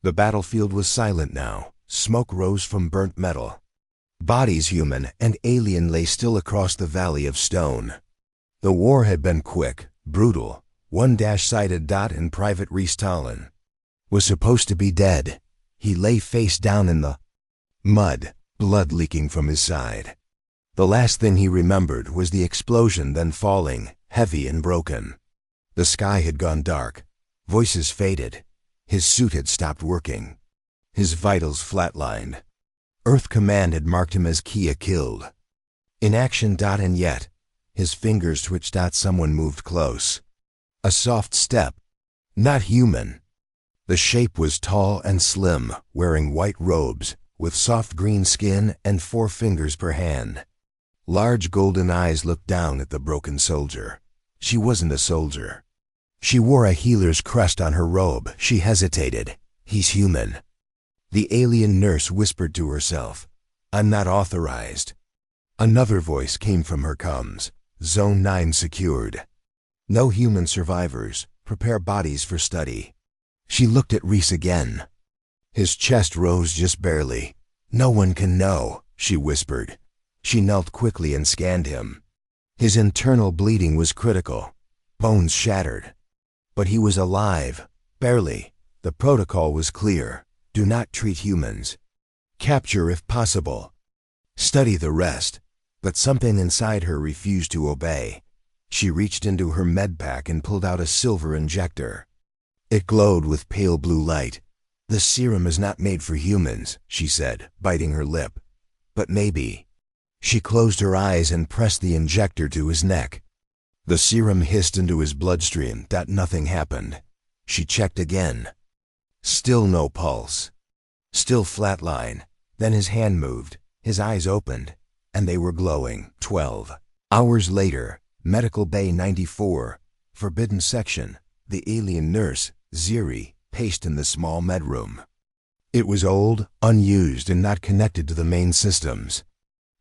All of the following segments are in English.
The battlefield was silent now. Smoke rose from burnt metal. Bodies, human and alien, lay still across the valley of stone. The war had been quick, brutal. One dash-sighted dot and Private Reece was supposed to be dead. He lay face down in the mud, blood leaking from his side. The last thing he remembered was the explosion, then falling, heavy and broken. The sky had gone dark. Voices faded. His suit had stopped working. His vitals flatlined. Earth Command had marked him as Kia killed. Inaction. And yet, his fingers twitched. Someone moved close. A soft step. Not human. The shape was tall and slim, wearing white robes, with soft green skin and 4 fingers per hand. Large golden eyes looked down at the broken soldier. She wasn't a soldier. She wore a healer's crest on her robe. She hesitated. He's human. The alien nurse whispered to herself, "I'm not authorized." Another voice came from her comms. Zone 9 secured. No human survivors. Prepare bodies for study. She looked at Reece again. His chest rose just barely. "No one can know," she whispered. She knelt quickly and scanned him. His internal bleeding was critical. Bones shattered. But he was alive. Barely. The protocol was clear. Do not treat humans. Capture if possible. Study the rest. But something inside her refused to obey. She reached into her med pack and pulled out a silver injector. It glowed with pale blue light. "The serum is not made for humans," she said, biting her lip. "But maybe." She closed her eyes and pressed the injector to his neck. The serum hissed into his bloodstream. Nothing happened. She checked again. Still no pulse. Still flatline. Then his hand moved. His eyes opened, and they were glowing. 12 hours later, Medical Bay 94, Forbidden Section. The alien nurse, Ziri, paced in the small med room. It was old, unused, and not connected to the main systems.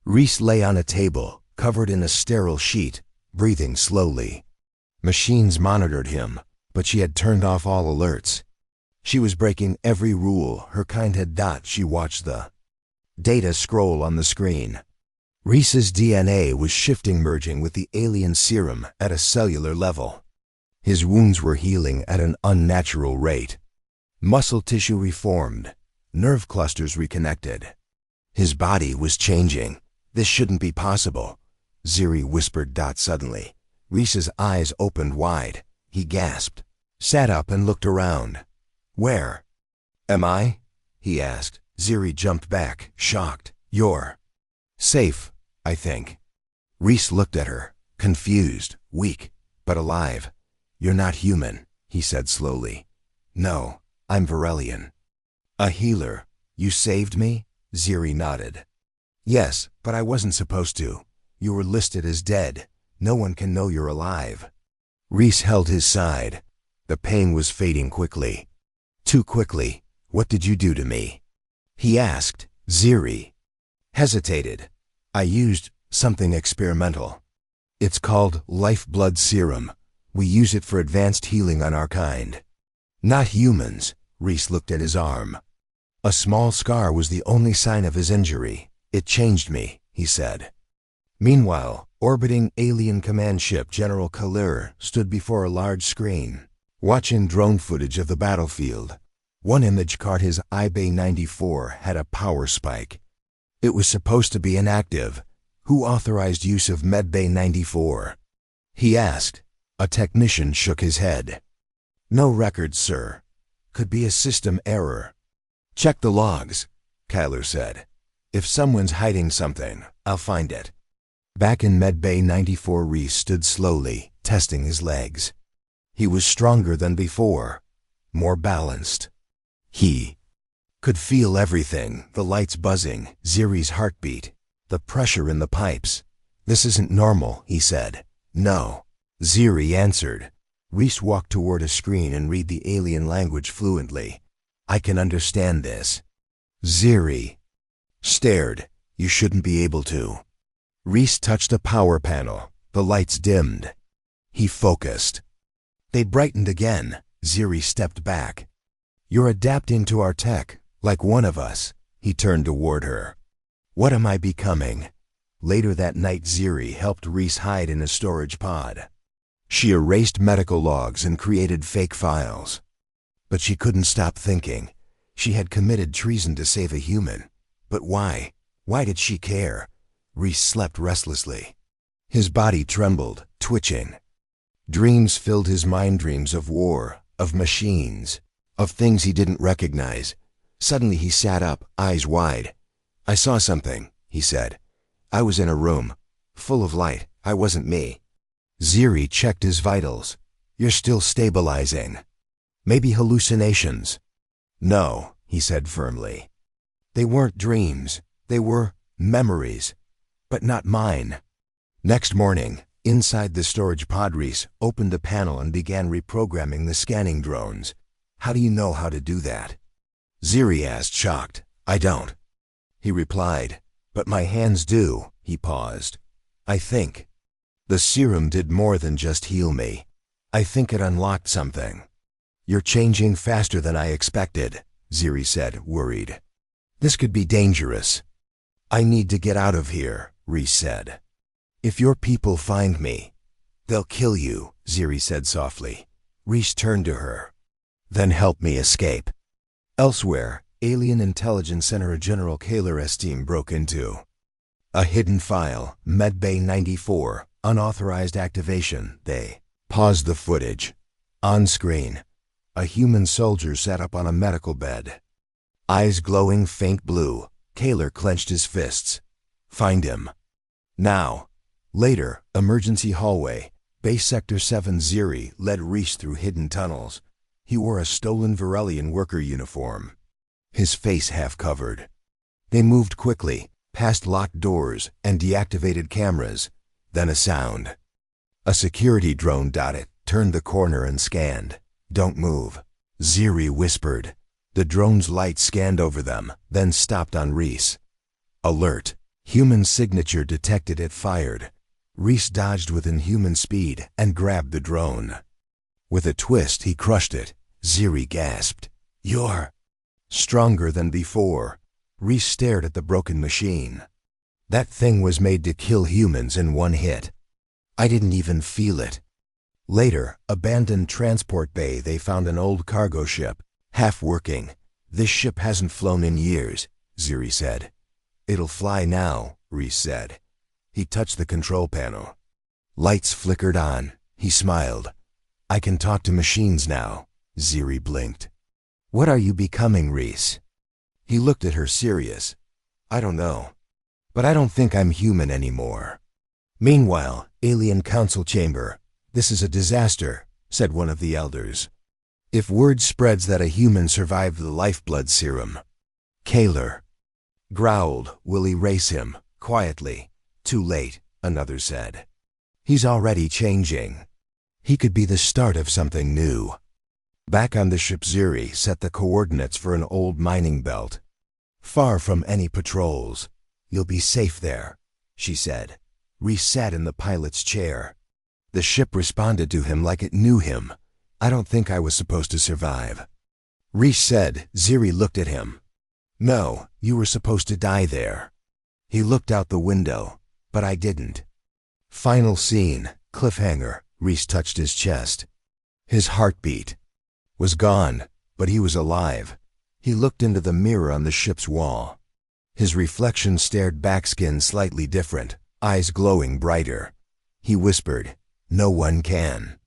Reece lay on a table, covered in a sterile sheet, breathing slowly. Machines monitored him, but she had turned off all alerts. She was breaking every rule her kind had. She watched the data scroll on the screen. Reece's DNA was shifting, merging with the alien serum at a cellular level. His wounds were healing at an unnatural rate. Muscle tissue reformed. Nerve clusters reconnected. His body was changing. This shouldn't be possible, Ziri whispered. Suddenly, Reece's eyes opened wide. He gasped, sat up and looked around. "Where am I?" he asked. Ziri jumped back, shocked. "You're safe, I think." Reece looked at her, confused, weak, but alive. "You're not human," he said slowly. "No, I'm Varelian." "A healer. You saved me?" Ziri nodded. "Yes, but I wasn't supposed to. You were listed as dead. No one can know you're alive." Reece held his side. The pain was fading quickly. Too quickly. "What did you do to me?" he asked. Ziri hesitated. "I used something experimental. It's called lifeblood serum. We use it for advanced healing on our kind." "Not humans." Reece looked at his arm. A small scar was the only sign of his injury. "It changed me," he said. Meanwhile, orbiting alien command ship General Kalir stood before a large screen, watching drone footage of the battlefield. One image caught his eye. Bay 94 had a power spike. It was supposed to be inactive. "Who authorized use of Medbay 94? he asked. A technician shook his head. "No records, sir. Could be a system error." "Check the logs," Kyler said. "If someone's hiding something, I'll find it." Back in Medbay 94, Reece stood slowly, testing his legs. He was stronger than before, more balanced. He could feel everything, the lights buzzing, Ziri's heartbeat, the pressure in the pipes. "This isn't normal," he said. "No," Ziri answered. Reece walked toward a screen and read the alien language fluently. "I can understand this." Ziri stared. "You shouldn't be able to." Reece touched a power panel. The lights dimmed. He focused. They brightened again. Ziri stepped back. You're adapting to our tech, like one of us. He turned toward her. What am I becoming? Later that night, Ziri helped Reece hide in a storage pod. She erased medical logs and created fake files. But she couldn't stop thinking. She had committed treason to save a human. But why? Why did she care? Reece slept restlessly. His body trembled, twitching. Dreams filled his mind, dreams of war, of machines, of things he didn't recognize. Suddenly he sat up, eyes wide. I saw something, he said. I was in a room, full of light. I wasn't me. Ziri checked his vitals. You're still stabilizing. Maybe hallucinations. No, he said firmly. They weren't dreams. They were memories. But not mine. Next morning, inside the storage pod, Reece opened the panel and began reprogramming the scanning drones. How do you know how to do that? Ziri asked, shocked. I don't. He replied. But my hands do. He paused. I think. The serum did more than just heal me. I think it unlocked something. You're changing faster than I expected, Ziri said, worried. This could be dangerous. I need to get out of here, Reece said. If your people find me, they'll kill you, Ziri said softly. Reece turned to her. Then help me escape. Elsewhere, Alien Intelligence Center General Kaler's team broke into a hidden file, Medbay 94, unauthorized activation. They paused the footage. On screen, a human soldier sat up on a medical bed. Eyes glowing faint blue, Kaler clenched his fists. Find him. Now. Later, emergency hallway, Base Sector 7. Ziri led Reece through hidden tunnels. He wore a stolen Varelian worker uniform, his face half covered. They moved quickly, past locked doors and deactivated cameras. Then a sound. A security drone dotted, turned the corner and scanned. Don't move, Ziri whispered. The drone's light scanned over them, then stopped on Reece. Alert. Human signature detected. It fired. Reece dodged with inhuman speed and grabbed the drone. With a twist, he crushed it. Ziri gasped. You're stronger than before. Reece stared at the broken machine. That thing was made to kill humans in one hit. I didn't even feel it. Later, abandoned transport bay, they found an old cargo ship, half working. This ship hasn't flown in years, Ziri said. It'll fly now, Reece said. He touched the control panel. Lights flickered on. He smiled. I can talk to machines now. Ziri blinked. What are you becoming, Reece? He looked at her, serious. I don't know. But I don't think I'm human anymore. Meanwhile, Alien Council Chamber. This is a disaster, said one of the elders. If word spreads that a human survived the lifeblood serum. Kaler growled, we'll erase him, quietly. Too late, another said. He's already changing. He could be the start of something new. Back on the ship, Ziri set the coordinates for an old mining belt. Far from any patrols. You'll be safe there, she said. Reece sat in the pilot's chair. The ship responded to him like it knew him. I don't think I was supposed to survive. Reece said. Ziri looked at him. No, you were supposed to die there. He looked out the window. But I didn't. Final scene, cliffhanger. Reece touched his chest. His heartbeat was gone, but he was alive. He looked into the mirror on the ship's wall. His reflection stared back, skin slightly different, eyes glowing brighter. He whispered, no one can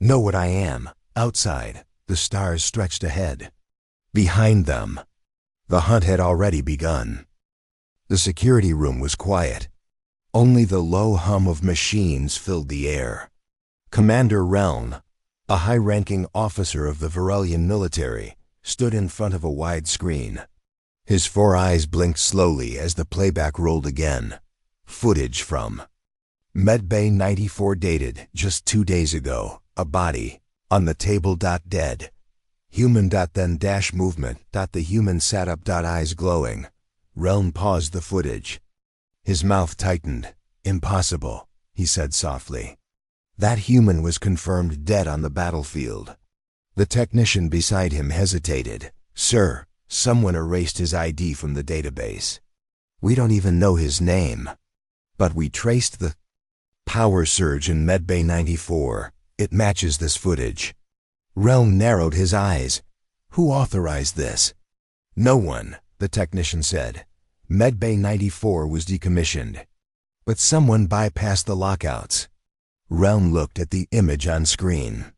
know what I am. Outside, the stars stretched ahead. Behind them, the hunt had already begun. The security room was quiet. Only the low hum of machines filled the air. Commander Reln, a high-ranking officer of the Varelian military, stood in front of a wide screen. His 4 eyes blinked slowly as the playback rolled again. Footage from Medbay 94, dated just 2 days ago. A body on the table. Dead. Human. Then dash movement. The human sat up. Eyes glowing. Reln paused the footage. His mouth tightened. Impossible, he said softly. That human was confirmed dead on the battlefield. The technician beside him hesitated. Sir, someone erased his ID from the database. We don't even know his name. But we traced the power surge in Medbay 94. It matches this footage. Relm narrowed his eyes. Who authorized this? No one, the technician said. Medbay 94 was decommissioned. But someone bypassed the lockouts. Relm looked at the image on screen.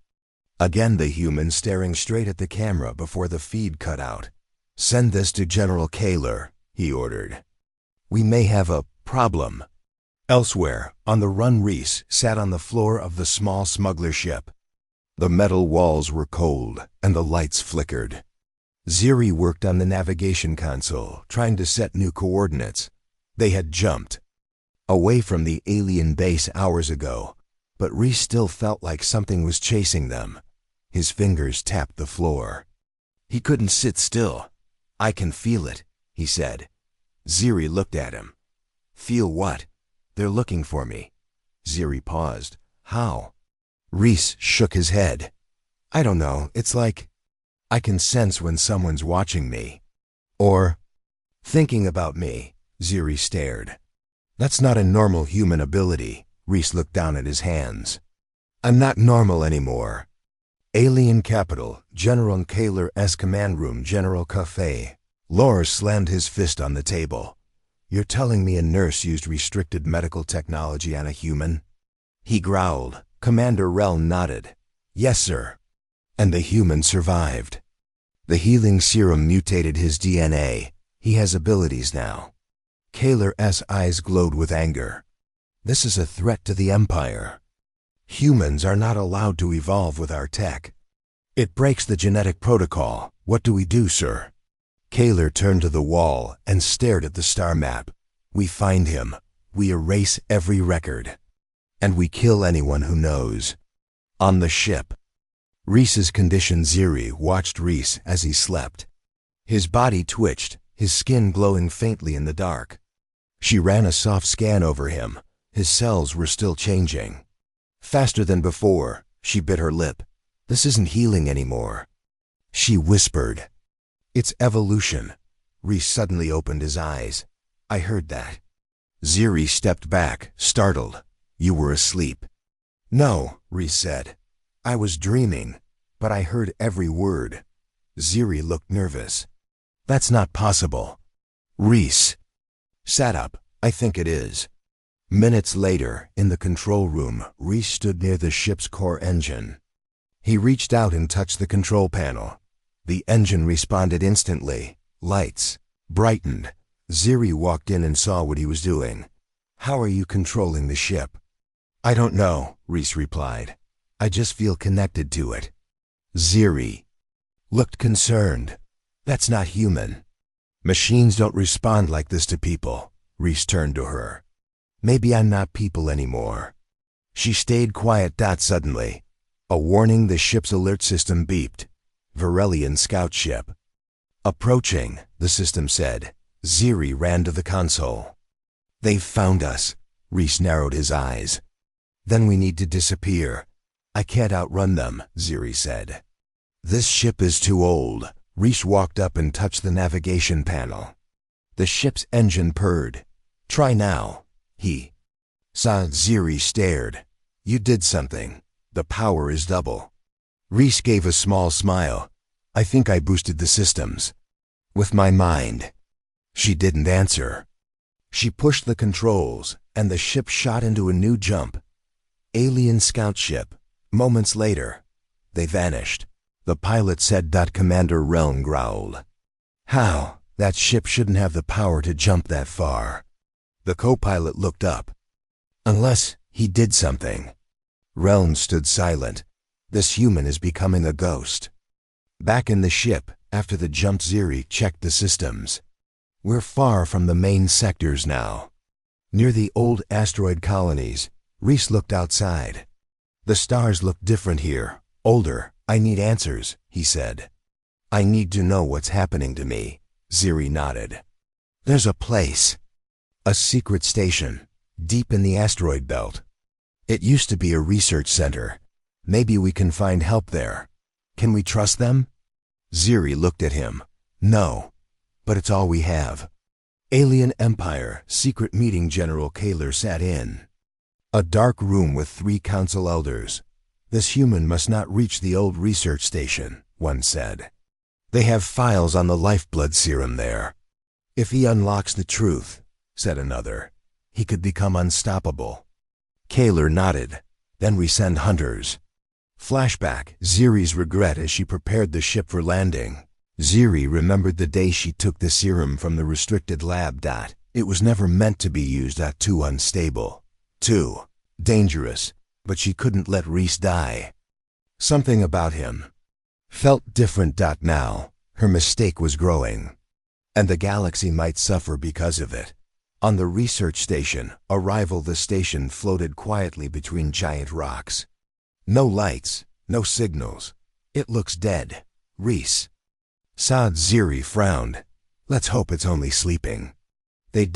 Again the human staring straight at the camera before the feed cut out. Send this to General Kaler, he ordered. We may have a problem. Elsewhere, on the run, Reece sat on the floor of the small smuggler ship. The metal walls were cold, and the lights flickered. Ziri worked on the navigation console, trying to set new coordinates. They had jumped away from the alien base hours ago, but Reece still felt like something was chasing them. His fingers tapped the floor. He couldn't sit still. I can feel it, he said. Ziri looked at him. Feel what? They're looking for me. Ziri paused. How? Reece shook his head. I don't know, it's like I can sense when someone's watching me. Or thinking about me. Ziri stared. That's not a normal human ability. Reece looked down at his hands. I'm not normal anymore. Alien Capital, General Kaler's command room, General Cafe. Lors slammed his fist on the table. You're telling me a nurse used restricted medical technology on a human? He growled. Commander Relm nodded. Yes, sir. And the human survived. The healing serum mutated his DNA. He has abilities now. Kaler's eyes glowed with anger. This is a threat to the Empire. Humans are not allowed to evolve with our tech. It breaks the genetic protocol. What do we do, sir? Kaler turned to the wall and stared at the star map. We find him. We erase every record. And we kill anyone who knows. On the ship. Reece's condition. Ziri watched Reece as he slept. His body twitched, his skin glowing faintly in the dark. She ran a soft scan over him. His cells were still changing. Faster than before, she bit her lip. This isn't healing anymore. She whispered. It's evolution. Reece suddenly opened his eyes. I heard that. Ziri stepped back, startled. You were asleep. No, Reece said. I was dreaming, but I heard every word. Ziri looked nervous. That's not possible. Reece sat up. I think it is. Minutes later, in the control room, Reece stood near the ship's core engine. He reached out and touched the control panel. The engine responded instantly. Lights brightened. Ziri walked in and saw what he was doing. How are you controlling the ship? I don't know, Reece replied. I just feel connected to it. Ziri looked concerned. That's not human. Machines don't respond like this to people. Reece turned to her. Maybe I'm not people anymore. She stayed quiet. Suddenly, a warning. The ship's alert system beeped. Varelian scout ship. Approaching, the system said. Ziri ran to the console. They've found us. Reece narrowed his eyes. Then we need to disappear. I can't outrun them, Ziri said. This ship is too old. Reece walked up and touched the navigation panel. The ship's engine purred. Try now. He saw. Ziri stared. You did something. The power is double. Reece gave a small smile. I think I boosted the systems. With my mind. She didn't answer. She pushed the controls, and the ship shot into a new jump. Alien scout ship. Moments later, they vanished. The pilot said. Commander Relm growled. How? That ship shouldn't have the power to jump that far. The co-pilot looked up. Unless he did something. Relm stood silent. This human is becoming a ghost. Back in the ship, after the jump, Ziri checked the systems. We're far from the main sectors now. Near the old asteroid colonies, Reece looked outside. The stars look different here, older. I need answers, he said. I need to know what's happening to me. Ziri nodded. There's a place. A secret station, deep in the asteroid belt. It used to be a research center. Maybe we can find help there. Can we trust them? Ziri looked at him. No, but it's all we have. Alien Empire, secret meeting General Kaler sat in. A dark room with 3 council elders. This human must not reach the old research station, one said. They have files on the lifeblood serum there. If he unlocks the truth, said another, he could become unstoppable. Kaler nodded. Then we send hunters. Flashback, Ziri's regret as she prepared the ship for landing. Ziri remembered the day she took the serum from the restricted lab. It was never meant to be used. Too unstable. Too dangerous. But she couldn't let Reece die. Something about him felt different. Now, her mistake was growing. And the galaxy might suffer because of it. On the research station, the station floated quietly between giant rocks. No lights, no signals. It looks dead. Reece. Ziri frowned. Let's hope it's only sleeping. They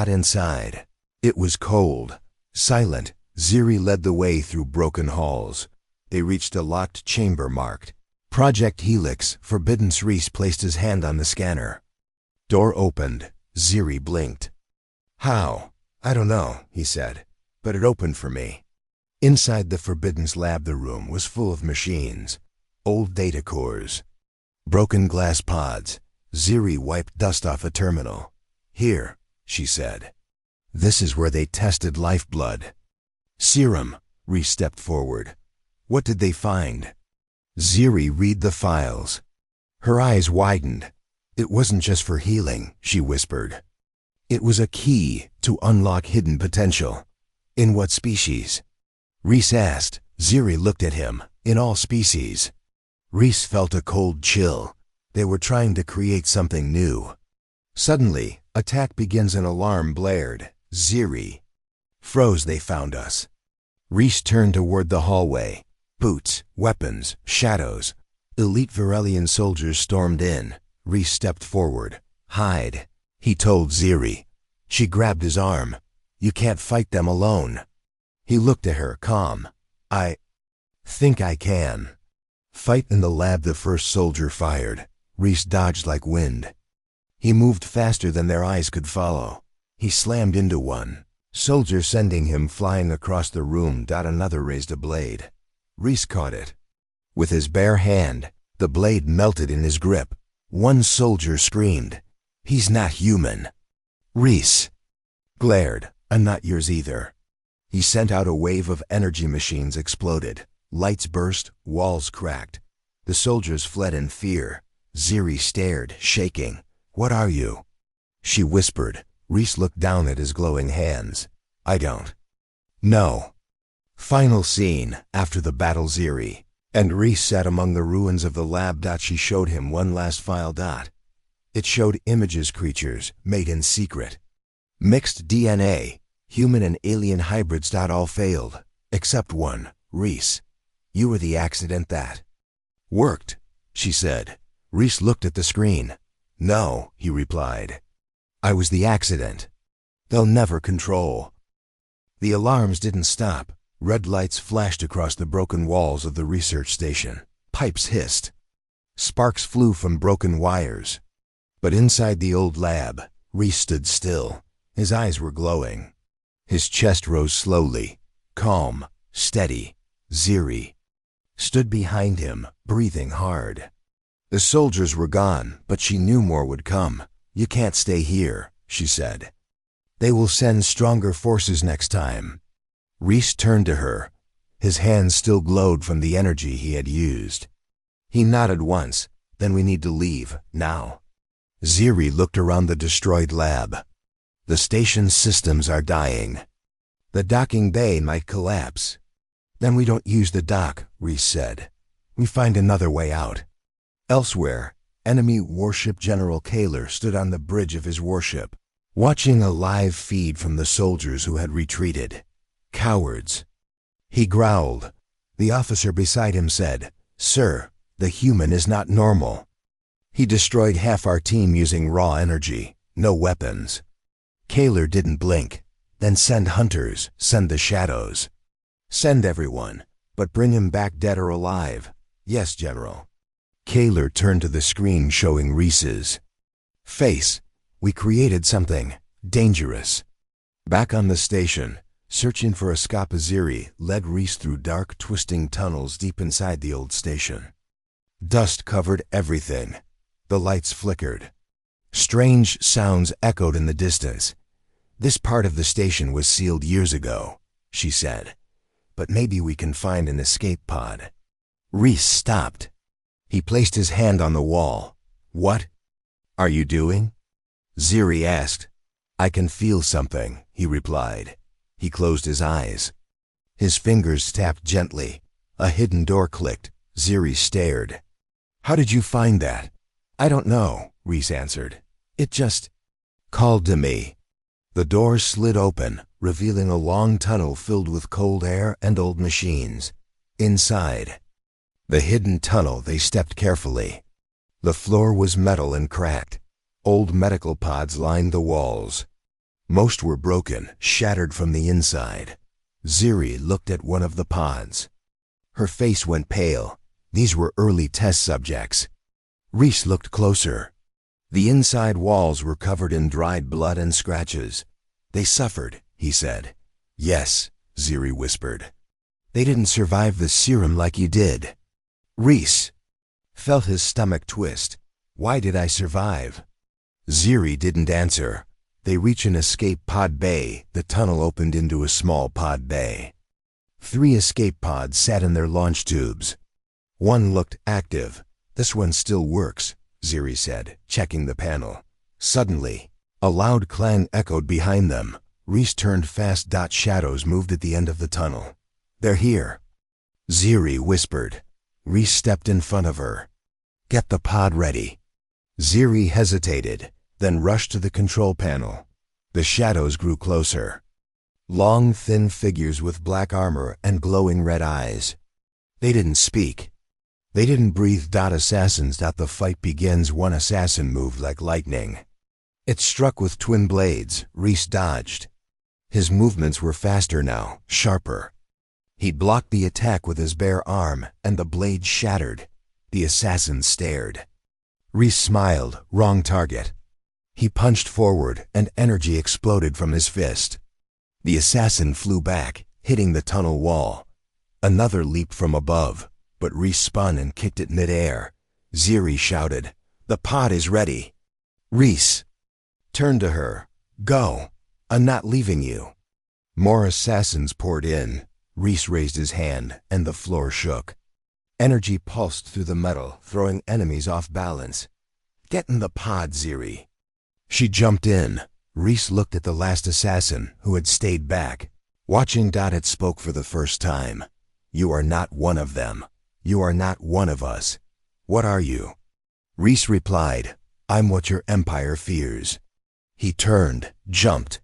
inside. It was cold, silent. Ziri led the way through broken halls. They reached a locked chamber marked Project Helix, Forbidden. Reece placed his hand on the scanner. Door opened. Ziri blinked. How? I don't know, he said, but it opened for me. Inside the Forbidden's lab, the room was full of machines, old data cores, broken glass pods. Ziri wiped dust off a terminal. Here, she said. This is where they tested lifeblood. Serum. Reece stepped forward. What did they find? Ziri read the files. Her eyes widened. It wasn't just for healing, she whispered. It was a key to unlock hidden potential. In what species? Reece asked. Ziri looked at him. In all species. Reece felt a cold chill. They were trying to create something new. Suddenly, attack begins. An alarm blared. Ziri froze. They found us. Reece turned toward the hallway. Boots, weapons, shadows. Elite Varelian soldiers stormed in. Reece stepped forward. Hide, he told Ziri. She grabbed his arm. You can't fight them alone. He looked at her, calm. I think I can. Fight in the lab. The first soldier fired. Reece dodged like wind. He moved faster than their eyes could follow. He slammed into one soldier, sending him flying across the room. Another raised a blade. Reece caught it. With his bare hand, the blade melted in his grip. One soldier screamed. He's not human. Reece glared. I'm not yours either. He sent out a wave of energy. Machines exploded. Lights burst, walls cracked. The soldiers fled in fear. Ziri stared, shaking. What are you? She whispered. Reece looked down at his glowing hands. I don't know. Final scene, after the battle. Ziri and Reece sat among the ruins of the lab. She showed him one last file. It showed images, creatures made in secret. Mixed DNA, human and alien hybrids. All failed, except one, Reece. You were the accident that worked, she said. Reece looked at the screen. No, he replied. I was the accident. They'll never control. The alarms didn't stop. Red lights flashed across the broken walls of the research station. Pipes hissed. Sparks flew from broken wires. But inside the old lab, Reece stood still. His eyes were glowing. His chest rose slowly, calm, steady. Ziri stood behind him, breathing hard. The soldiers were gone, but she knew more would come. You can't stay here, she said. They will send stronger forces next time. Reece turned to her. His hands still glowed from the energy he had used. He nodded once. Then we need to leave, now. Ziri looked around the destroyed lab. The station's systems are dying. The docking bay might collapse. Then we don't use the dock, Reece said. We find another way out. Elsewhere, enemy warship General Kaler stood on the bridge of his warship, watching a live feed from the soldiers who had retreated. Cowards. He growled. The officer beside him said, Sir, the human is not normal. He destroyed half our team using raw energy, no weapons. Kaler didn't blink. Then send hunters, send the shadows. Send everyone, but bring him back dead or alive. Yes, General. Kaler turned to the screen showing Reece's face. We created something dangerous. Back on the station, searching for Ziri led Reece through dark, twisting tunnels deep inside the old station. Dust covered everything. The lights flickered. Strange sounds echoed in the distance. This part of the station was sealed years ago, she said. But maybe we can find an escape pod. Reece stopped. He placed his hand on the wall. What are you doing? Ziri asked. I can feel something, he replied. He closed his eyes. His fingers tapped gently. A hidden door clicked. Ziri stared. How did you find that? I don't know, Reece answered. It just called to me. The door slid open, revealing a long tunnel filled with cold air and old machines. Inside the hidden tunnel, they stepped carefully. The floor was metal and cracked. Old medical pods lined the walls. Most were broken, shattered from the inside. Ziri looked at one of the pods. Her face went pale. These were early test subjects. Reece looked closer. The inside walls were covered in dried blood and scratches. They suffered, he said. Yes, Ziri whispered. They didn't survive the serum like you did. Reece felt his stomach twist. Why did I survive? Ziri didn't answer. They reached an escape pod bay. The tunnel opened into a small pod bay. 3 escape pods sat in their launch tubes. One looked active. This one still works, Ziri said, checking the panel. Suddenly, a loud clang echoed behind them. Reece turned fast. Shadows moved at the end of the tunnel. They're here, Ziri whispered. Reece stepped in front of her. Get the pod ready. Ziri hesitated, then rushed to the control panel. The shadows grew closer. Long, thin figures with black armor and glowing red eyes. They didn't speak. They didn't breathe. Assassins. The fight begins. One assassin moved like lightning. It struck with twin blades. Reece dodged. His movements were faster now, sharper. He blocked the attack with his bare arm, and the blade shattered. The assassin stared. Reece smiled. Wrong target. He punched forward, and energy exploded from his fist. The assassin flew back, hitting the tunnel wall. Another leaped from above, but Reece spun and kicked it mid-air. Ziri shouted, The pod is ready. Reece turned to her. Go. I'm not leaving you. More assassins poured in. Reece raised his hand, and the floor shook. Energy pulsed through the metal, throwing enemies off balance. Get in the pod, Ziri. She jumped in. Reece looked at the last assassin, who had stayed back. Watching. It spoke for the first time. You are not one of them. You are not one of us. What are you? Reece replied, I'm what your empire fears. He turned, jumped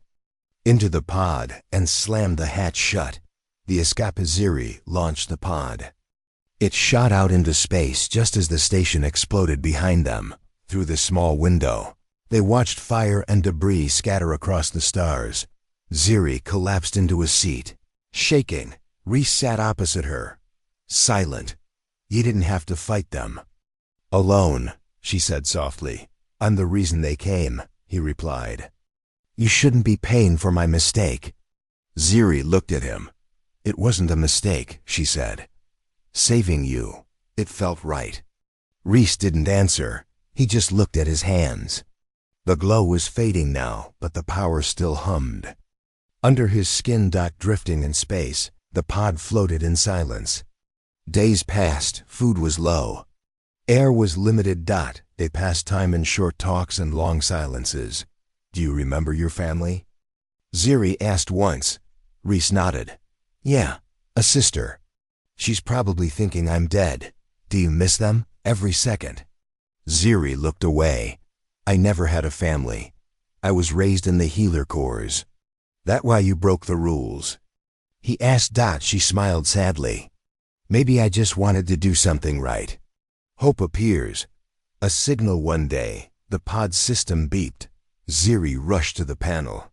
into the pod, and slammed the hatch shut. The Ziri launched the pod. It shot out into space just as the station exploded behind them. Through the small window, they watched fire and debris scatter across the stars. Ziri collapsed into a seat. Shaking, Reece sat opposite her. Silent. You didn't have to fight them. Alone, she said softly. I'm the reason they came, he replied. You shouldn't be paying for my mistake. Ziri looked at him. It wasn't a mistake, she said. Saving you. It felt right. Reece didn't answer. He just looked at his hands. The glow was fading now, but the power still hummed. Under his skin. Drifting in space, the pod floated in silence. Days passed. Food was low. Air was limited. They passed time in short talks and long silences. Do you remember your family? Ziri asked once. Reece nodded. Yeah, a sister. She's probably thinking I'm dead. Do you miss them? Every second. Ziri looked away. I never had a family. I was raised in the healer corps. That why you broke the rules? He asked. She smiled sadly. Maybe I just wanted to do something right. Hope appears. A signal one day. The pod system beeped. Ziri rushed to the panel.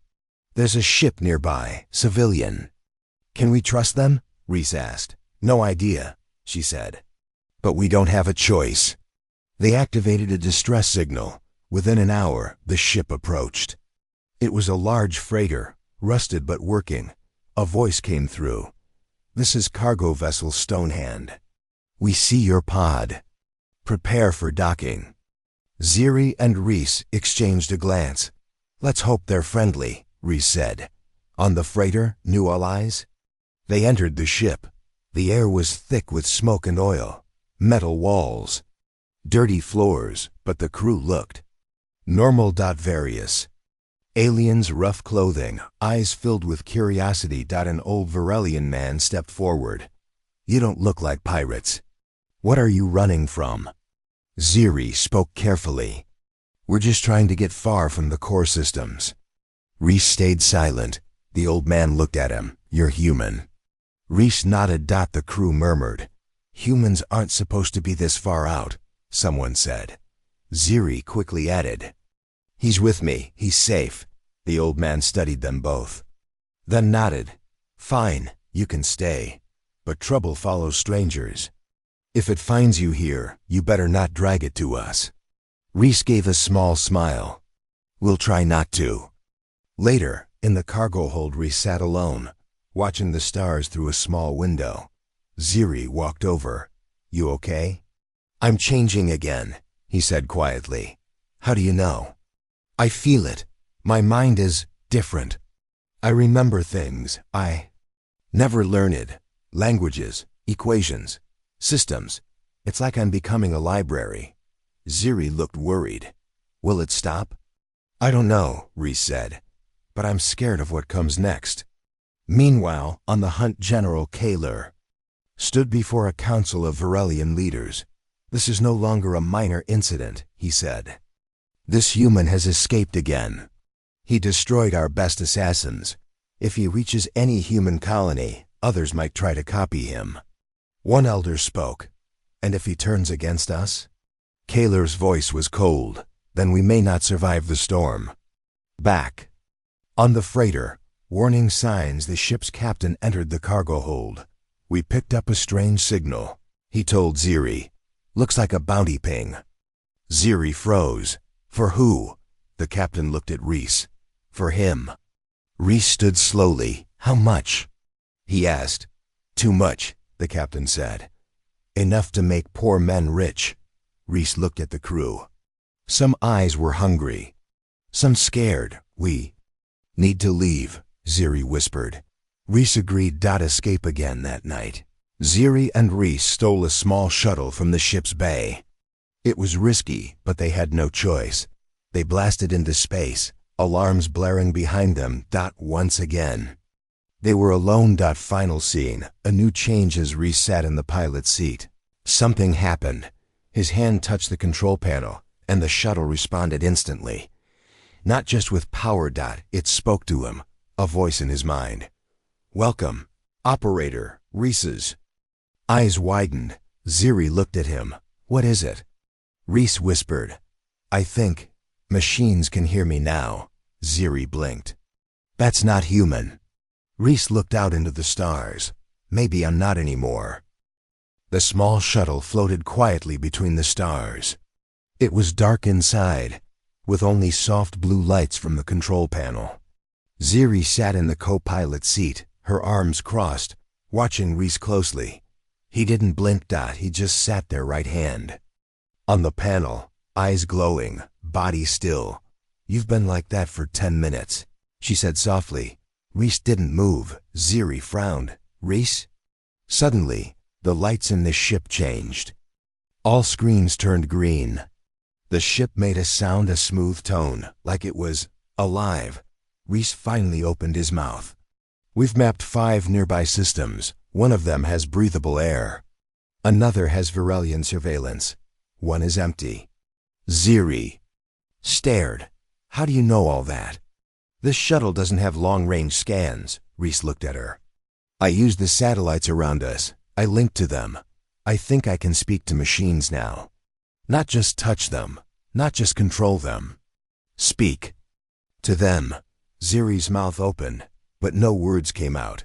There's a ship nearby, civilian. Can we trust them? Reece asked. No idea, she said. But we don't have a choice. They activated a distress signal. Within an hour, the ship approached. It was a large freighter, rusted but working. A voice came through. "This is cargo vessel Stonehand. We see your pod. Prepare for docking." Ziri and Reece exchanged a glance. "Let's hope they're friendly," Reece said. "On the freighter, new allies?" They entered the ship. The air was thick with smoke and oil. Metal walls. Dirty floors, but the crew looked normal. Various aliens, rough clothing, eyes filled with curiosity. An old Varelian man stepped forward. "You don't look like pirates. What are you running from?" Ziri spoke carefully. "We're just trying to get far from the core systems." Reece stayed silent. The old man looked at him. "You're human." Reece nodded. The crew murmured. "Humans aren't supposed to be this far out," someone said. Ziri quickly added, "He's with me. He's safe." The old man studied them both, then nodded. "Fine, you can stay. But trouble follows strangers. If it finds you here, you better not drag it to us." Reece gave a small smile. "We'll try not to." Later, in the cargo hold, Reece sat alone, watching the stars through a small window. Ziri walked over. "You okay?" "I'm changing again," he said quietly. "How do you know?" "I feel it. My mind is different. I remember things I never learned. Languages, equations, systems. It's like I'm becoming a library." Ziri looked worried. "Will it stop?" "I don't know," Reece said, "but I'm scared of what comes next." Meanwhile, on the hunt, General Kaler stood before a council of Varelian leaders. "This is no longer a minor incident," he said. "This human has escaped again. He destroyed our best assassins. If he reaches any human colony, others might try to copy him." One elder spoke. "And if he turns against us?" Kaler's voice was cold. "Then we may not survive the storm." Back on the freighter, warning signs, the ship's captain entered the cargo hold. "We picked up a strange signal," he told Ziri. "Looks like a bounty ping." Ziri froze. "For who?" The captain looked at Reece. "For him." Reece stood slowly. "How much?" he asked. "Too much," the captain said. "Enough to make poor men rich." Reece looked at the crew. Some eyes were hungry, some scared. "We need to leave," Ziri whispered. Reece agreed. Escape again that night. Ziri and Reece stole a small shuttle from the ship's bay. It was risky, but they had no choice. They blasted into space, alarms blaring behind them. Once again, they were alone. Final scene, a new change as Reece sat in the pilot's seat. Something happened. His hand touched the control panel, and the shuttle responded instantly. Not just with power. It spoke to him, a voice in his mind. "Welcome, operator, Reece's." Eyes widened. Ziri looked at him. "What is it?" Reece whispered. "I think machines can hear me now." Ziri blinked. "That's not human." Reece looked out into the stars. "Maybe I'm not anymore." The small shuttle floated quietly between the stars. It was dark inside, with only soft blue lights from the control panel. Ziri sat in the co-pilot seat, her arms crossed, watching Reece closely. He didn't blink. He just sat there, right hand on the panel, eyes glowing, body still. "You've been like that for 10 minutes, she said softly. Reece didn't move. Ziri frowned. "Reece?" Suddenly, the lights in the ship changed. All screens turned green. The ship made a sound, a smooth tone, like it was alive. Reece finally opened his mouth. "We've mapped 5 nearby systems. One of them has breathable air. Another has Varelian surveillance. One is empty." Ziri stared. "How do you know all that?" "This shuttle doesn't have long-range scans." Reece looked at her. "I used the satellites around us. I linked to them. I think I can speak to machines now. Not just touch them, not just control them. Speak to them." Ziri's mouth opened, but no words came out.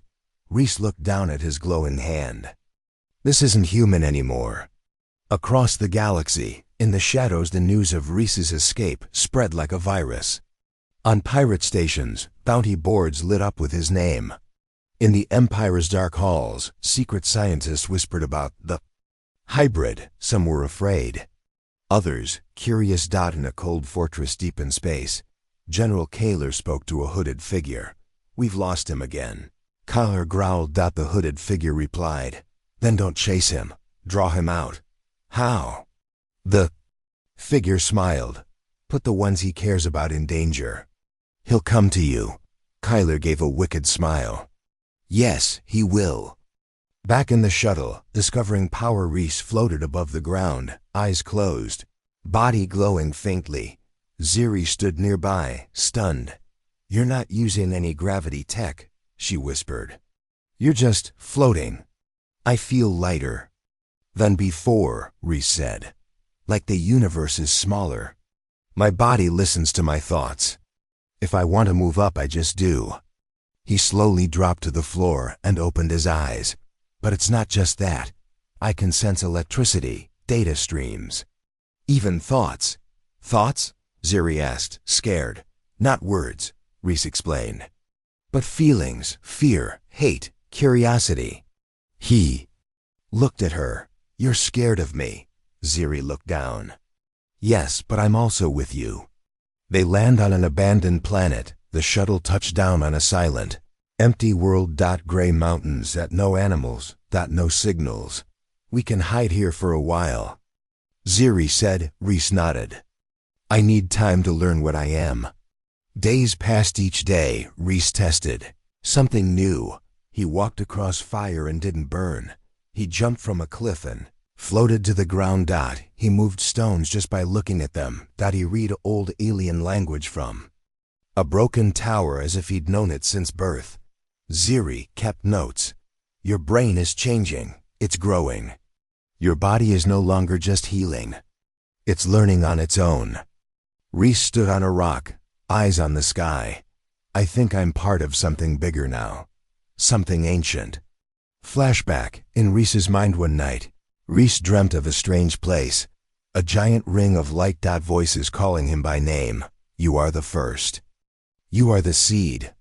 Reece looked down at his glowing hand. "This isn't human anymore." Across the galaxy, In the shadows, the news of Reece's escape spread like a virus. On pirate stations, bounty boards lit up with his name. In the Empire's dark halls, secret scientists whispered about the hybrid. Some were afraid. Others, curious. In a cold fortress deep in space, General Kaler spoke to a hooded figure. "We've lost him again." Kaler growled. The hooded figure replied, "Then don't chase him. Draw him out." "How?" The figure smiled. "Put the ones he cares about in danger. He'll come to you." Kaler gave a wicked smile. "Yes, he will." Back in the shuttle, discovering power, Reece floated above the ground, eyes closed, body glowing faintly. Ziri stood nearby, stunned. "You're not using any gravity tech," she whispered. "You're just floating." "I feel lighter than before," Reece said. "Like the universe is smaller. My body listens to my thoughts. If I want to move up, I just do." He slowly dropped to the floor and opened his eyes. "But it's not just that. I can sense electricity, data streams, even thoughts." "Thoughts?" Ziri asked, scared. "Not words," Reece explained, "but feelings, fear, hate, curiosity." He looked at her. "You're scared of me." Ziri looked down. "Yes, but I'm also with you." They land on an abandoned planet. The shuttle touched down on a silent, empty world. Gray mountains, no animals, no signals. "We can hide here for a while," Ziri said. Reece nodded. "I need time to learn what I am." Days passed. Each day, Reece tested something new. He walked across fire and didn't burn. He jumped from a cliff and floated to the ground. He moved stones just by looking at them. He read old alien language from a broken tower as if he'd known it since birth. Ziri kept notes. "Your brain is changing. It's growing. Your body is no longer just healing. It's learning on its own." Reece stood on a rock, eyes on the sky. "I think I'm part of something bigger now. Something ancient." Flashback. In Reece's mind one night, Reece dreamt of a strange place. A giant ring of light. Voices calling him by name. "You are the first. You are the seed.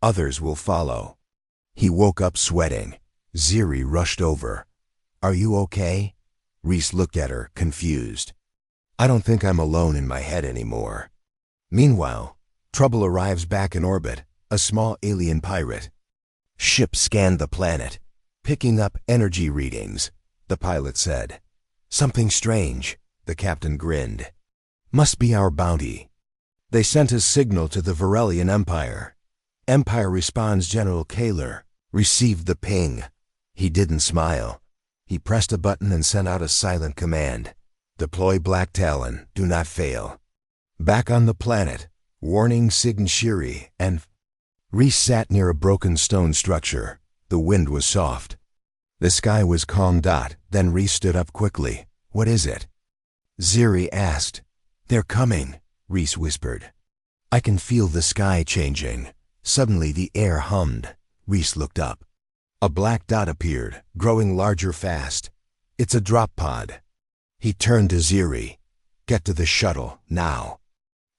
Others will follow." He woke up sweating. Ziri rushed over. "Are you okay?" Reece looked at her, confused. "I don't think I'm alone in my head anymore." Meanwhile, trouble arrives back in orbit. A small alien pirate ship scanned the planet, picking up energy readings. The pilot said, "Something strange." The captain grinned. "Must be our bounty." They sent a signal to the Varelian Empire. Empire responds. General Kaler received the ping. He didn't smile. He pressed a button and sent out a silent command. "Deploy Black Talon. Do not fail." Back on the planet, warning Sign Shiri and Reece sat near a broken stone structure. The wind was soft. The sky was calm. Then Reece stood up quickly. "What is it?" Ziri asked. "They're coming," Reece whispered. "I can feel the sky changing." Suddenly the air hummed. Reece looked up. A black dot appeared, growing larger fast. "It's a drop pod." He turned to Ziri. "Get to the shuttle, now."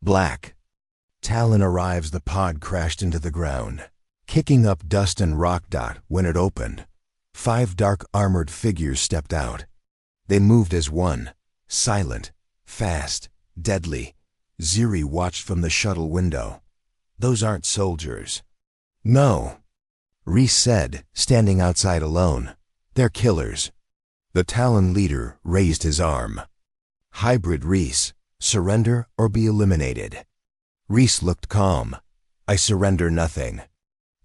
Black Talon arrives. The pod crashed into the ground, kicking up dust and rock. When it opened, 5 dark armored figures stepped out. They moved as one, silent, fast, deadly. Ziri watched from the shuttle window. "Those aren't soldiers." "No," Reece said, standing outside alone. "They're killers." The Talon leader raised his arm. "Hybrid Reece, surrender or be eliminated." Reece looked calm. "I surrender nothing."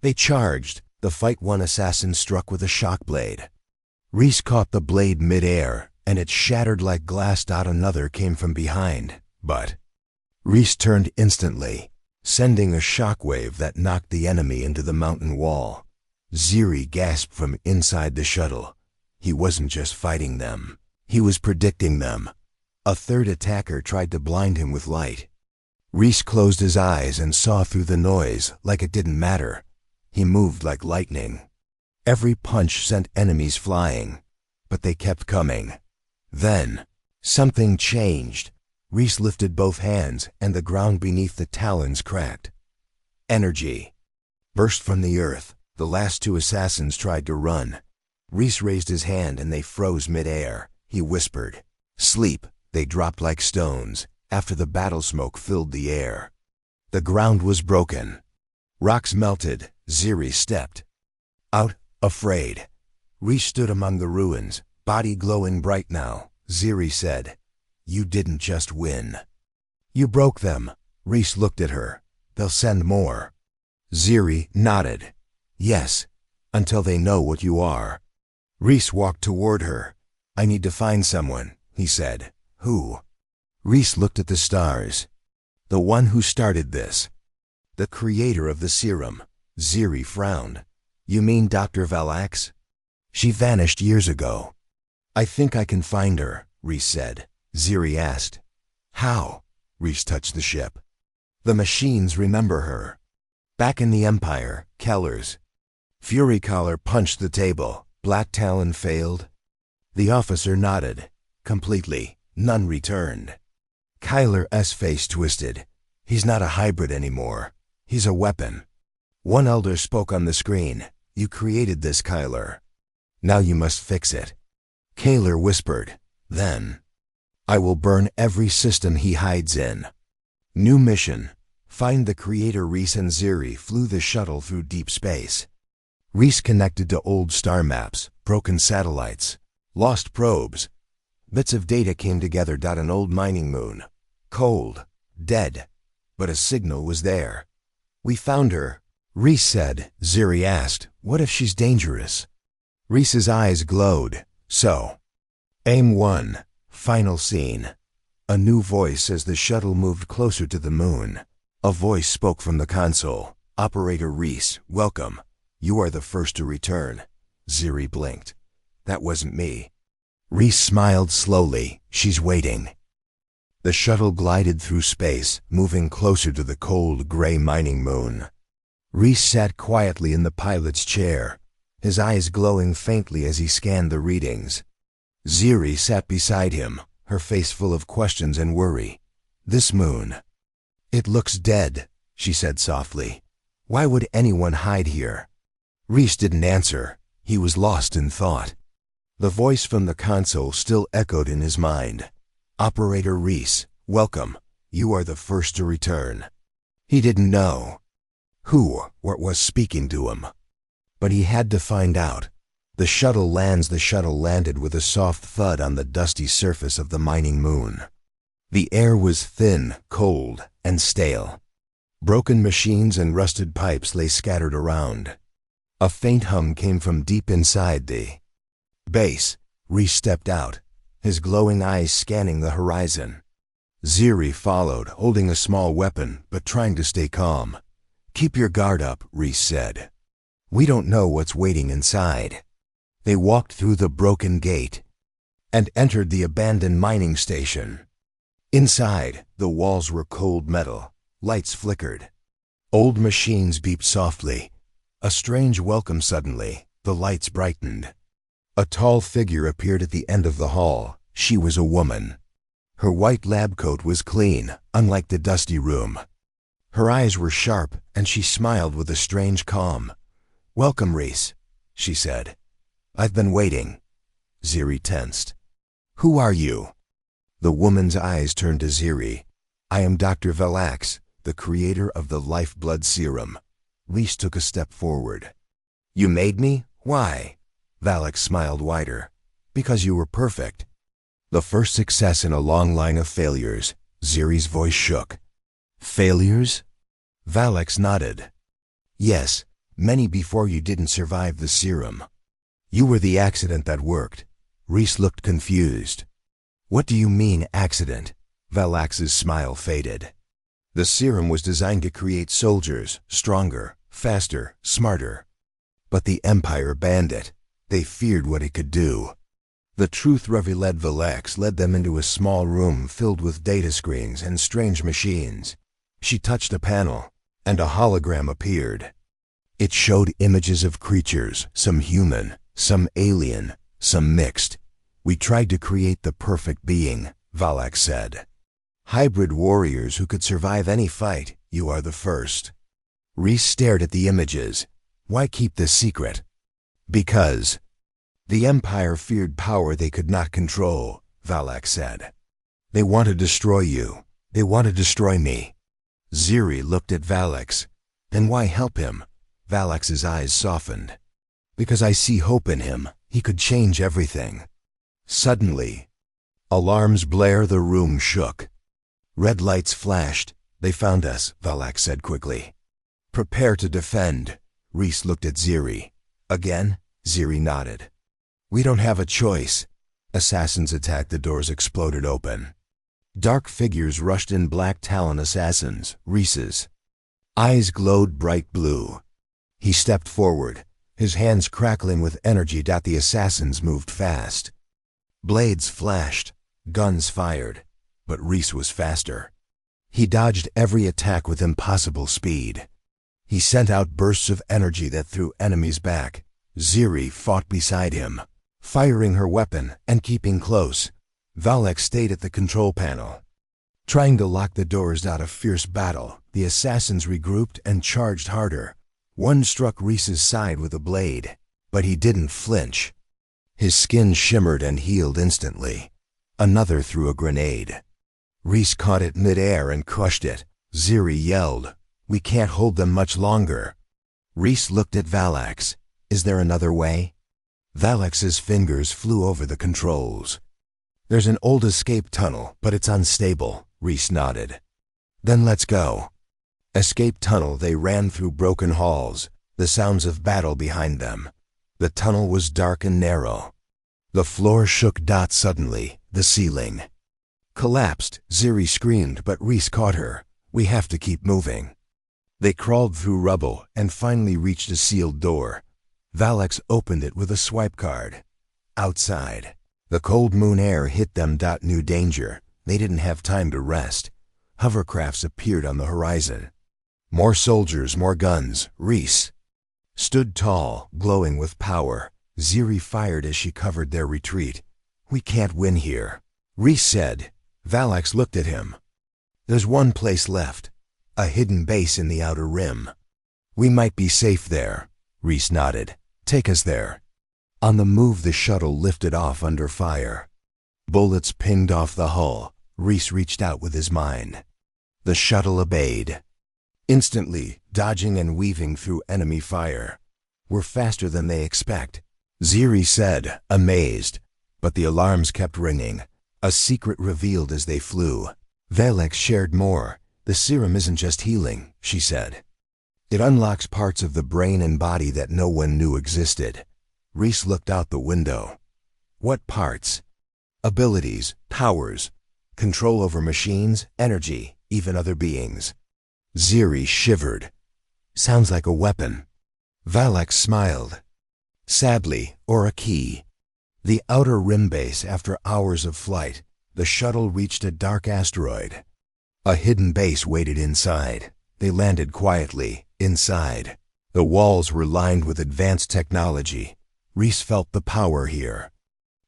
They charged. The fight. One assassin struck with a shock blade. Reece caught the blade mid-air, and it shattered like glass. Another came from behind, but Reece turned instantly, sending a shockwave that knocked the enemy into the mountain wall. Ziri gasped from inside the shuttle. He wasn't just fighting them. He was predicting them. A third attacker tried to blind him with light. Reece closed his eyes and saw through the noise like it didn't matter. He moved like lightning. Every punch sent enemies flying, but they kept coming. Then Something changed. Reece lifted both hands, and the ground beneath the talons cracked. Energy burst from the earth. The last two assassins tried to run. Reece raised his hand and they froze mid-air. He whispered, "Sleep." They dropped like stones after the battle smoke filled the air. The ground was broken. Rocks melted. Ziri stepped out, afraid. Reece stood among the ruins, body glowing bright now. Ziri said, "You didn't just win. You broke them." Reece looked at her. "They'll send more." Ziri nodded. "Yes, until they know what you are." Reece walked toward her. "I need to find someone," he said. "Who?" Reece looked at the stars. "The one who started this. The creator of the serum." Ziri frowned. "You mean Dr. Valax? She vanished years ago." "I think I can find her," Reece said. Ziri asked, "How?" Reece touched the ship. "The machines remember her. Back in the Empire, Keller's." Fury Collar punched the table. Black Talon failed. The officer nodded. "Completely. None returned." Kyler's face twisted. "He's not a hybrid anymore. He's a weapon." One elder spoke on the screen. "You created this, Kyler. Now you must fix it." Kyler whispered, "Then I will burn every system he hides in." New mission. Find the creator. Reece and Ziri flew the shuttle through deep space. Reece connected to old star maps, broken satellites, lost probes. Bits of data came together. An old mining moon. Cold. Dead. But a signal was there. "We found her," Reece said. Ziri asked, "What if she's dangerous?" Reece's eyes glowed. "So, aim 1. Final scene." A new voice as the shuttle moved closer to the moon. A voice spoke from the console. "Operator Reece, welcome. You are the first to return." Ziri blinked. "That wasn't me." Reece smiled slowly. "She's waiting." The shuttle glided through space, moving closer to the cold, gray mining moon. Reece sat quietly in the pilot's chair, his eyes glowing faintly as he scanned the readings. Ziri sat beside him, her face full of questions and worry. "This moon. It looks dead," she said softly. "Why would anyone hide here?" Reece didn't answer. He was lost in thought. The voice from the console still echoed in his mind. "Operator Reece, welcome. You are the first to return." He didn't know who or what was speaking to him, but he had to find out. The shuttle landed with a soft thud on the dusty surface of the mining moon. The air was thin, cold, and stale. Broken machines and rusted pipes lay scattered around. A faint hum came from deep inside the base. Reece stepped out, his glowing eyes scanning the horizon. Ziri followed, holding a small weapon, but trying to stay calm. "Keep your guard up," Reece said. "We don't know what's waiting inside." They walked through the broken gate and entered the abandoned mining station. Inside, the walls were cold metal. Lights flickered. Old machines beeped softly. A strange welcome suddenly. The lights brightened. A tall figure appeared at the end of the hall. She was a woman. Her white lab coat was clean, unlike the dusty room. Her eyes were sharp, and she smiled with a strange calm. "Welcome, Reece," she said. "I've been waiting." Ziri tensed. "Who are you?" The woman's eyes turned to Ziri. "I am Dr. Valax, the creator of the lifeblood serum." Reece took a step forward. "You made me? Why?" Valax smiled wider. "Because you were perfect." "The first success in a long line of failures." Ziri's voice shook. "Failures?" Valax nodded. "Yes, many before you didn't survive the serum. You were the accident that worked." Reece looked confused. "What do you mean, accident?" Valax's smile faded. "The serum was designed to create soldiers, stronger, faster, smarter. But the Empire banned it. They feared what it could do. The truth revealed. Valax led them into a small room filled with data screens and strange machines. She touched a panel, and a hologram appeared. It showed images of creatures, some human, some alien, some mixed. "We tried to create the perfect being," Valak said. Hybrid warriors who could survive any fight, you are the first. Reece stared at the images. Why keep this secret? Because the Empire feared power they could not control, Valak said. They want to destroy you. They want to destroy me. Ziri looked at Valak. Then why help him? Valak's eyes softened. Because I see hope in him. He could change everything. Suddenly, alarms blare, the room shook. Red lights flashed. They found us, Valak said quickly. Prepare to defend. Reece looked at Ziri. Again? Ziri nodded. We don't have a choice. Assassins attacked. The doors exploded open. Dark figures rushed in. Black Talon assassins, Reece's. Eyes glowed bright blue. He stepped forward, his hands crackling with energy. The assassins moved fast. Blades flashed, guns fired, but Reece was faster. He dodged every attack with impossible speed. He sent out bursts of energy that threw enemies back. Ziri fought beside him, firing her weapon and keeping close. Valak stayed at the control panel, trying to lock the doors. Out of fierce battle, the assassins regrouped and charged harder. One struck Reece's side with a blade, but he didn't flinch. His skin shimmered and healed instantly. Another threw a grenade. Reece caught it mid-air and crushed it. Ziri yelled, "We can't hold them much longer." Reece looked at Valak. Is there another way? Valak's fingers flew over the controls. There's an old escape tunnel, but it's unstable, Reece nodded. Then let's go. Escape tunnel. They ran through broken halls, the sounds of battle behind them. The tunnel was dark and narrow. The floor shook. Suddenly, the ceiling collapsed. Ziri screamed, but Reece caught her. We have to keep moving. They crawled through rubble and finally reached a sealed door. Valak opened it with a swipe card. Outside, the cold moon air hit them. New danger. They didn't have time to rest. Hovercrafts appeared on the horizon. More soldiers, more guns. Reece stood tall, glowing with power. Ziri fired as she covered their retreat. We can't win here, Reece said. Valak looked at him. There's one place left, a hidden base in the outer rim. We might be safe there. Reece nodded. Take us there. On the move, the shuttle lifted off under fire. Bullets pinged off the hull. Reece reached out with his mind. The shuttle obeyed. Instantly, dodging and weaving through enemy fire. We're faster than they expect, Ziri said, amazed. But the alarms kept ringing. A secret revealed as they flew. Valak shared more. The serum isn't just healing, she said. It unlocks parts of the brain and body that no one knew existed. Reece looked out the window. What parts? Abilities, powers, control over machines, energy, even other beings. Ziri shivered. Sounds like a weapon. Valak smiled. Sadly, or a key. The outer rim base. After hours of flight, the shuttle reached a dark asteroid. A hidden base waited inside. They landed quietly, inside. The walls were lined with advanced technology. Reece felt the power here.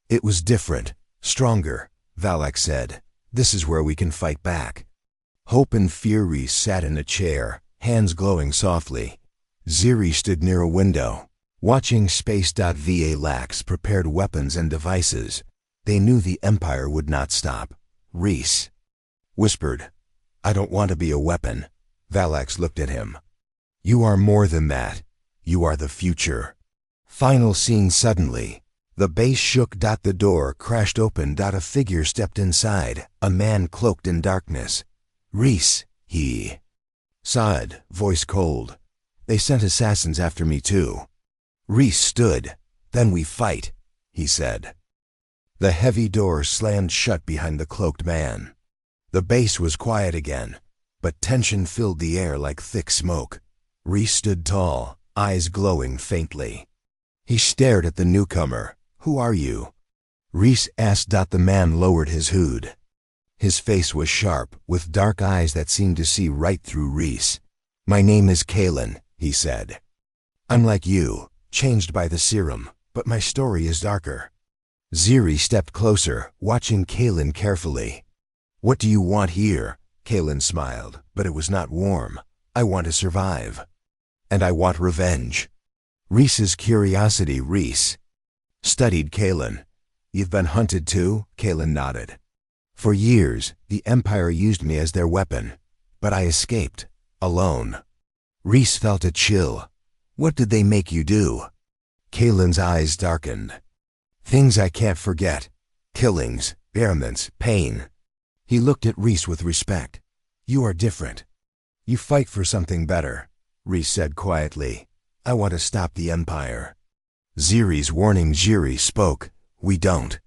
It was different, stronger, Valak said. This is where we can fight back. Hope and fear. Reece sat in a chair, hands glowing softly. Ziri stood near a window, watching space. Valax prepared weapons and devices. They knew the Empire would not stop. Reece whispered, I don't want to be a weapon. Valax looked at him. You are more than that. You are the future. Final scene. Suddenly, the base shook. The door crashed open. A figure stepped inside, a man cloaked in darkness. Reece, he sighed, voice cold. They sent assassins after me too. Reece stood. Then we fight, he said. The heavy door slammed shut behind the cloaked man. The base was quiet again, but tension filled the air like thick smoke. Reece stood tall, eyes glowing faintly. He stared at the newcomer. Who are you? Reece asked. The man lowered his hood. His face was sharp, with dark eyes that seemed to see right through Reece. My name is Kalen, he said. I'm like you, changed by the serum, but my story is darker. Ziri stepped closer, watching Kalen carefully. "What do you want here?" Kalen smiled, but it was not warm. "I want to survive. And I want revenge." Reece's curiosity. Reece studied Kalen. "You've been hunted too?" Kalen nodded. "For years, the Empire used me as their weapon, but I escaped, alone." Reece felt a chill. "What did they make you do?" Kalen's eyes darkened. "Things I can't forget. Killings, experiments, pain." He looked at Reece with respect. "You are different. You fight for something better," Reece said quietly. "I want to stop the Empire." Ziri's warning. Ziri spoke. "We don't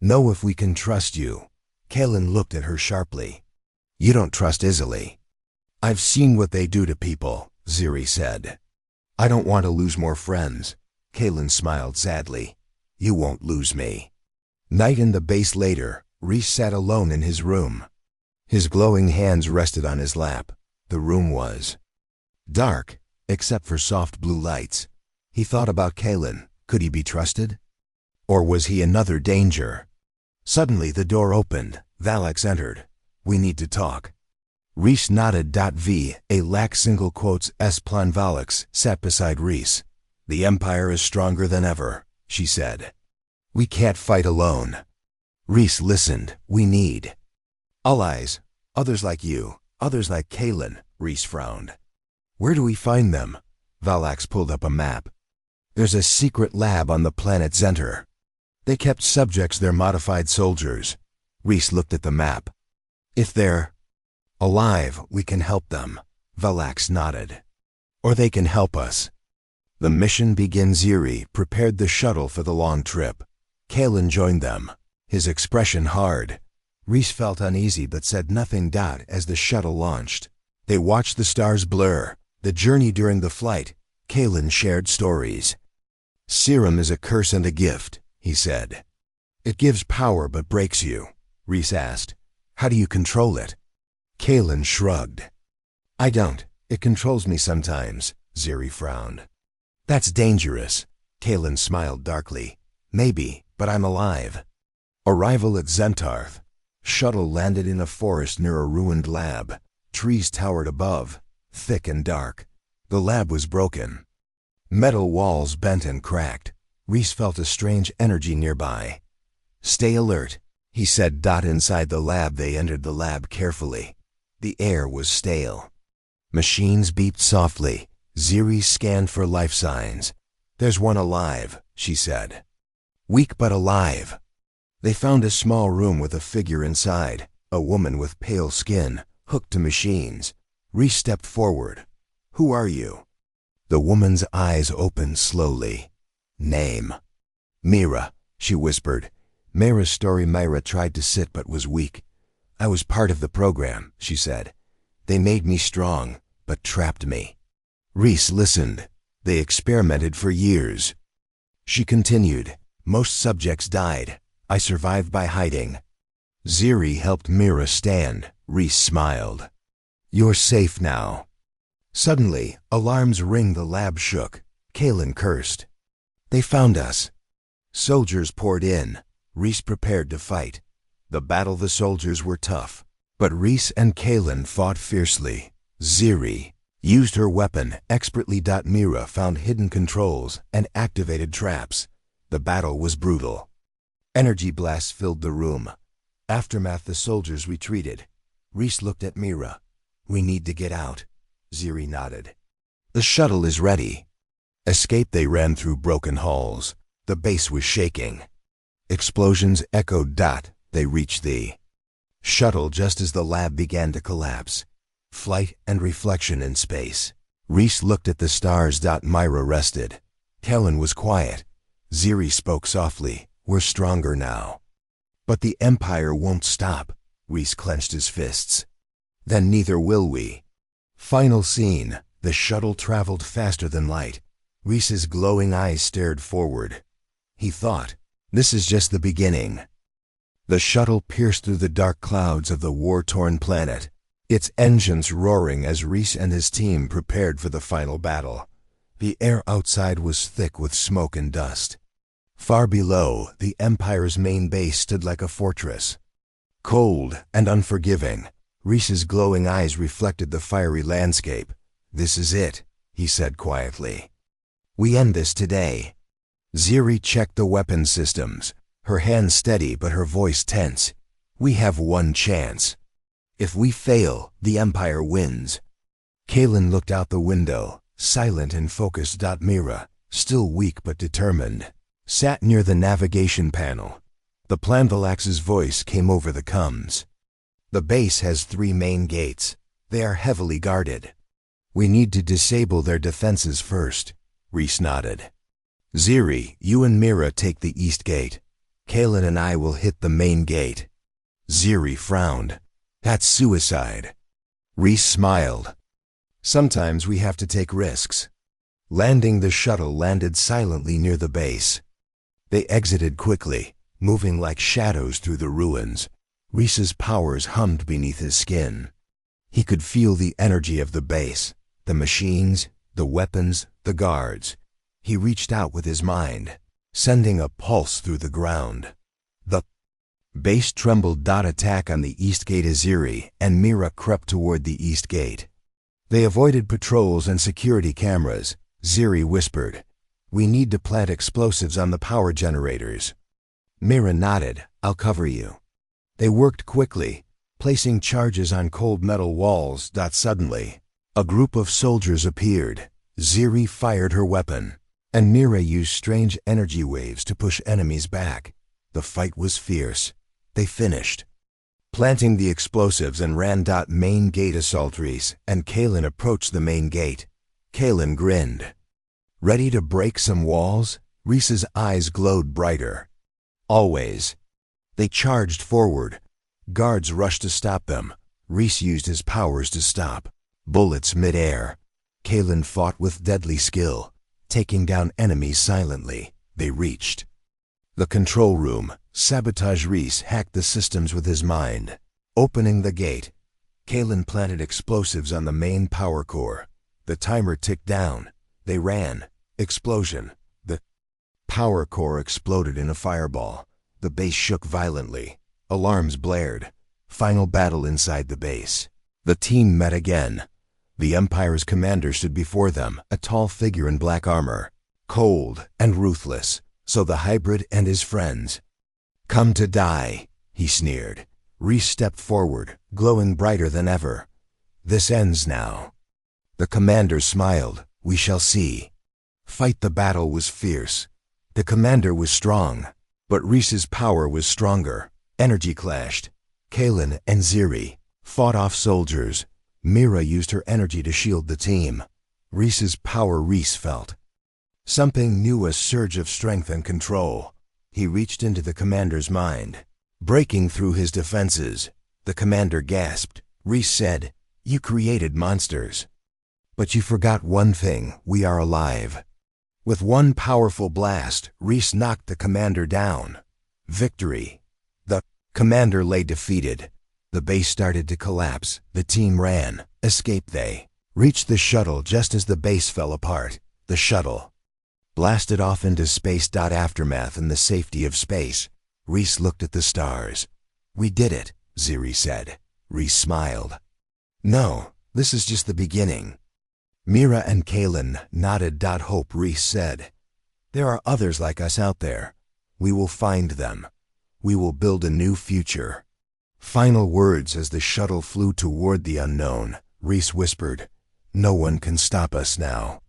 know if we can trust you." Kalen looked at her sharply. "You don't trust easily." "I've seen what they do to people," Ziri said. "I don't want to lose more friends." Kalen smiled sadly. "You won't lose me." Night in the base. Later, Reece sat alone in his room. His glowing hands rested on his lap. The room was dark, except for soft blue lights. He thought about Kalen. Could he be trusted? Or was he another danger? Suddenly the door opened. Valak entered. "We need to talk." Reece nodded. S plan. Valak sat beside Reece. "The Empire is stronger than ever," she said. "We can't fight alone." Reece listened. "We need allies, others like you, others like Kalen." Reece frowned. "Where do we find them?" Valak pulled up a map. "There's a secret lab on the planet Zenter. They kept subjects there, modified soldiers." Reece looked at the map. "If they're alive, we can help them." Valak nodded. "Or they can help us." The mission begins. Ziri prepared the shuttle for the long trip. Kalen joined them, his expression hard. Reece felt uneasy but said nothing. As the shuttle launched, they watched the stars blur. The journey. During the flight, Kalen shared stories. "Serum is a curse and a gift," he said. "It gives power but breaks you." Reece asked, "How do you control it?" Kalen shrugged. "I don't. It controls me sometimes." Ziri frowned. "That's dangerous." Kalen smiled darkly. "Maybe, but I'm alive." Arrival at Zentarth. Shuttle landed in a forest near a ruined lab. Trees towered above, thick and dark. The lab was broken. Metal walls bent and cracked. Reece felt a strange energy nearby. "Stay alert," he said. Inside the lab. They entered the lab carefully. The air was stale. Machines beeped softly. Ziri scanned for life signs. "There's one alive," she said. "Weak but alive." They found a small room with a figure inside, a woman with pale skin, hooked to machines. Reece stepped forward. "Who are you?" The woman's eyes opened slowly. "Name?" "Mira," she whispered. Mira's story. Mira tried to sit but was weak. "I was part of the program," she said. "They made me strong, but trapped me." Reece listened. "They experimented for years." She continued. "Most subjects died. I survived by hiding." Ziri helped Mira stand. Reece smiled. "You're safe now." Suddenly, alarms ring. The lab shook. Kalen cursed. "They found us." Soldiers poured in. Reece prepared to fight. The battle. The soldiers were tough, but Reece and Kalen fought fiercely. Ziri used her weapon expertly. Mira found hidden controls and activated traps. The battle was brutal. Energy blasts filled the room. Aftermath. The soldiers retreated. Reece looked at Mira. "We need to get out." Ziri nodded. "The shuttle is ready." Escape. They ran through broken halls. The base was shaking. Explosions echoed. They reached the shuttle just as the lab began to collapse. Flight and reflection in space. Reece looked at the stars. Mira rested. Kalen was quiet. Ziri spoke softly. "We're stronger now." "But the Empire won't stop." Reece clenched his fists. "Then neither will we." Final scene. The shuttle traveled faster than light. Reece's glowing eyes stared forward. He thought, "This is just the beginning." The shuttle pierced through the dark clouds of the war-torn planet, its engines roaring as Reece and his team prepared for the final battle. The air outside was thick with smoke and dust. Far below, the Empire's main base stood like a fortress. Cold and unforgiving, Reece's glowing eyes reflected the fiery landscape. "This is it," he said quietly. "We end this today." Ziri checked the weapon systems, her hands steady but her voice tense. "We have one chance. If we fail, the Empire wins." Kalen looked out the window, silent and focused. Mira, still weak but determined, sat near the navigation panel. The Planvalax's voice came over the comms. "The base has 3 main gates. They are heavily guarded. We need to disable their defenses first." Reece nodded. "Ziri, you and Mira take the east gate. Kalen and I will hit the main gate." Ziri frowned. "That's suicide." Reece smiled. "Sometimes we have to take risks." Landing the shuttle landed silently near the base. They exited quickly, moving like shadows through the ruins. Reece's powers hummed beneath his skin. He could feel the energy of the base, the machines, the weapons, the guards. He reached out with his mind, sending a pulse through the ground. The base trembled. Attack on the east gate. Ziri and Mira crept toward the east gate. They avoided patrols and security cameras. Ziri whispered, "We need to plant explosives on the power generators." Mira nodded. "I'll cover you." They worked quickly, placing charges on cold metal walls. Suddenly, a group of soldiers appeared. Ziri fired her weapon, and Mira used strange energy waves to push enemies back. The fight was fierce. They finished, planting the explosives, and ran. Main gate. Assault. Reece and Kalen approached the main gate. Kalen grinned. "Ready to break some walls?" Reece's eyes glowed brighter. "Always." They charged forward. Guards rushed to stop them. Reece used his powers to stop bullets mid-air. Kalen fought with deadly skill, taking down enemies silently. They reached the control room. Sabotage. Reece hacked the systems with his mind. Opening the gate, Kalen planted explosives on the main power core. The timer ticked down. They ran. Explosion. The power core exploded in a fireball. The base shook violently. Alarms blared. Final battle inside the base. The team met again. The Empire's commander stood before them, a tall figure in black armor, cold and ruthless. So the hybrid and his friends come to die, he sneered. Reece stepped forward, glowing brighter than ever. "This ends now." The commander smiled. "We shall see." Fight. The battle was fierce. The commander was strong, but Reece's power was stronger. Energy clashed. Kalen and Ziri fought off soldiers. Mira used her energy to shield the team. Reece's power. Reece felt something new, a surge of strength and control. He reached into the commander's mind, breaking through his defenses. The commander gasped. Reece said, "You created monsters. But you forgot one thing: we are alive." With one powerful blast, Reece knocked the commander down. Victory. The commander lay defeated. The base started to collapse. The team ran. Escape. They reached the shuttle just as the base fell apart. The shuttle blasted off into space. Aftermath and the safety of space. Reece looked at the stars. "We did it," Ziri said. Reece smiled. "No, this is just the beginning." Mira and Kalen nodded. "Hope," Reece said. "There are others like us out there. We will find them. We will build a new future." Final words as the shuttle flew toward the unknown. Reece whispered, "No one can stop us now."